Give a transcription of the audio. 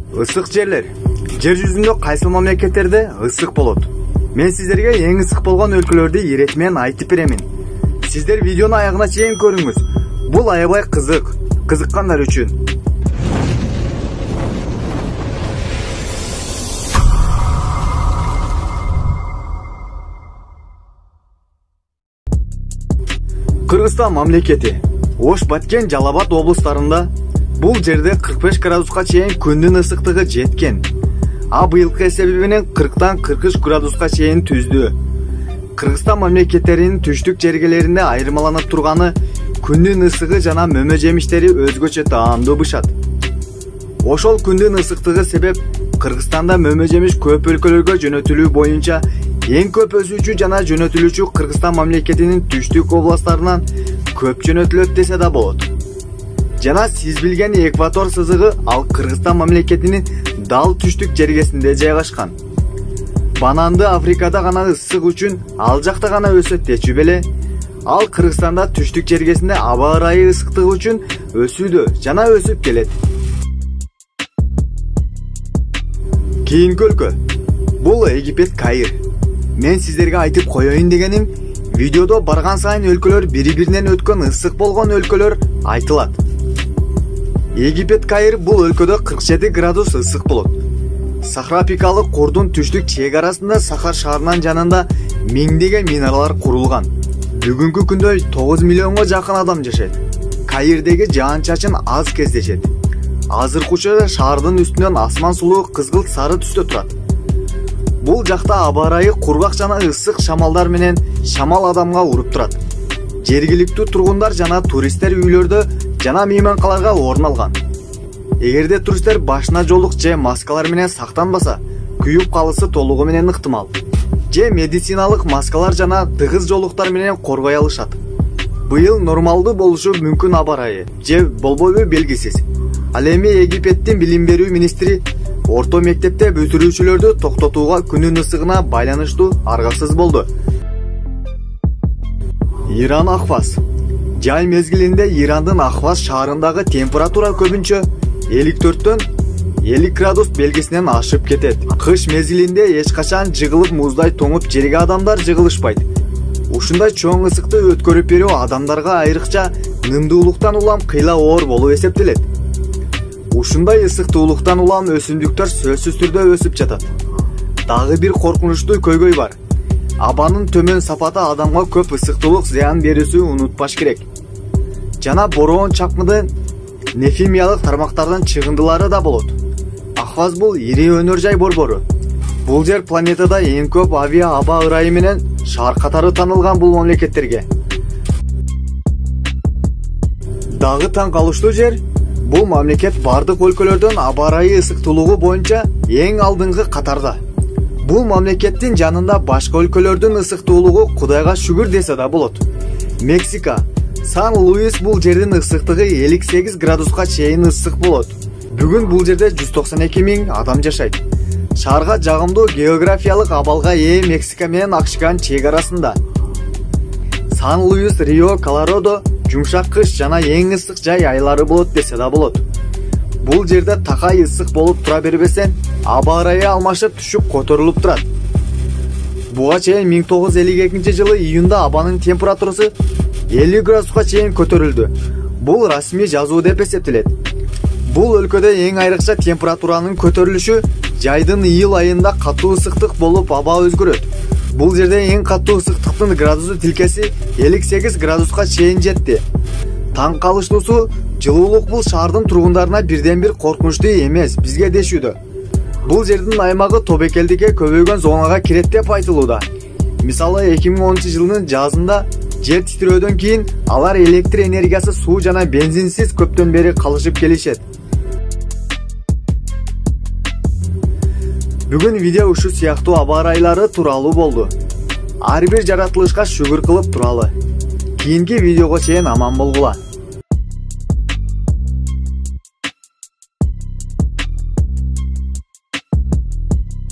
Ысык жерлер. Жер жүзүндө кайсы мамлекеттерде ысык болот? Мен сиздерге эң ысык болгон өлкөлөрдү иретмен айтып беремин. Сиздер видеону аягына чейин көрүңүз. Бул аябай кызык. Кызыккандар үчүн. Кыргызстан мамлекети. Ош, Баткен, Жалал-Абад облустарында бул жерде 45 градуска чейин күндүн ысыктыгы жеткен. А быйылкы эсеби менен 40-тан 43 градуска чейин түздү. Кыргызстан мамлекеттеринин түштүк жергелеринде айырмаланып турганы күндүн ысыгы жана мөмө жемиштери өзгөчө таандуу бышат. Ошол күндүн ысыктыгы себеп Кыргызстанда мөмө жемиш көп өлкөлөргө жөнөтүлүү боюнча эң көп өсүүчү жана жөнөтүлүүчү Кыргызстан мамлекетинин түштүк областтарынан көп жөнөтүлөт десе да болот. Жана сиз билген экватор сызыгы ал Кыргызстан мамлекетинин дал түштүк жергесинде жайгашкан. Бананды Африкада гана ысык үчүн ал жакта гана өсөт дечү беле, ал Кыргызстанда түштүк жергесинде аба ырайы ысыктыгы үчүн өсүүдө жана өсүп келет. Кийинки өлкө. Бул Египет, Каир. Мен сиздерге айтып коеюн дегеним, видеодо барган сайын өлкөлөр бири-биринен өткөн ысык болгон өлкөлөр айтылат. Египет, Каир бул өлкөдө 47 градус ысык болот. Сахрапикалык курдун түштүк чек арасында Сахар шаарынын жанында миңдеген минаралар курулган. Бүгүнкү күндө 9 миллионго жакын адам жашайт. Каирдеги жаан-чачын аз кездешет. Азыркы учурда шаардын үстүнөн асман сулуу кызгылт сары түстө турат. Бул жакта аба ырайы кургак жана ысык шамалдар менен шамал адамга уруп турат. Жергиликтүү тургундар жана туристтер үйлөрдө жана мейманкаларга орун алган. Эгерде туристтер башына жолук же маскалар менен сактанбаса, күйүп калысы толугу менен ыктымал. Же медициналык маскалар жана тыгыз жолуктар менен коргой алышат. Быйыл нормалдуу болушу мүмкүн аба ырайы, же болбойбу белгисиз. Ал эми Египеттин билим берүү министри орто мектепте бүтүрүүчүлөрдү токтотууга күнүн ысыгына байланыштуу аргасыз болду. Иран Ахваз. Жай мезгилинде Ирандын Ахваз шаарындагы температура көбүнчө 54-төн 50 градус белгисинен ашып кетет. Кыш мезгилинде эч качан жыгылып муздай тоңуп жерге адамдар жыгылышпайт. Ушундай чоң ысыкты өткөрүп берүү адамдарга айрыкча нымдуулуктан улам кыйла оор болуп эсептелет. Ушундай ысыктуулуктан улам өсүмдүктөр сөзсүз түрдө өсүп жатат. Дагы бир коркунучтуу көйгөй бар. Абанын төмөн сапаты адамга көп ысыктуулук зыян берүүсү унутпаш керек. Жана бороон чапмыдын нефимиялык тармактардын чыгындылары да болот. Ахваз бул ири өнөр жай борбору. Бул жер планетада эң көп авиа аба ырайы менен шаар катары таанылган бул мамлекеттерге. Дагы таң калыштуу жер, бул мамлекет бардык өлкөлөрдөн аба ырайы ысыктуулугу боюнча эң алдыңкы катарда. Бул мамлекеттин жанында башка өлкөлөрдүн ысыктуулугу Кудайга шүгүр десе да болот. Мексика, Сан-Луис бул жердин ысыктыгы 58 градуска чейин ысык болот. Бүгүн бул жерде 192 000 адам жашайт. Шаарга жагымдуу географиялык абалга ээ Мексика менен Акшиган чек арасында. Сан-Луис, Рио, Колорадо жумшак кыш жана эң ысык жай айлары болот десе да болот. Бул жерде такай ысык болуп тура бербесен, аба ырайы алмашып түшүп көтөрүлүп турат. Буга чейин 1952 жылы июнда абанын температурасы 50 градуска чейин көтөрүлдү. Бул расмий жазуу деп эсептелет. Бул өлкөдө эң айрыкча температуранын көтөрүлүшү жайдын июл айында катуу ысыктык болуп аба өзгөрөт. Бул жерде эң катуу ысыктыктын градусу тилкеси 58 градуска чейин жетти. Таң калыштуусу, жылуулук бул шаардын тургундарына бирден бир коркунучтуу эмес, бизге дешүүдө. Бул жердин аймагы тобокелдикке көбөйгөн зонага кирет деп айтылууда. Мисалы 2010 жылдын жазында жер титирөөдөн кийин алар электр энергиясы, суу жана бензинсиз көптөн бери калышып келишет. Бүгүн видео ушу сыяктуу аба ырайлары тууралуу болду. Ар бир жаратылышка шүгүр кылып туралы. Кийинки видеого чейин аман болгула.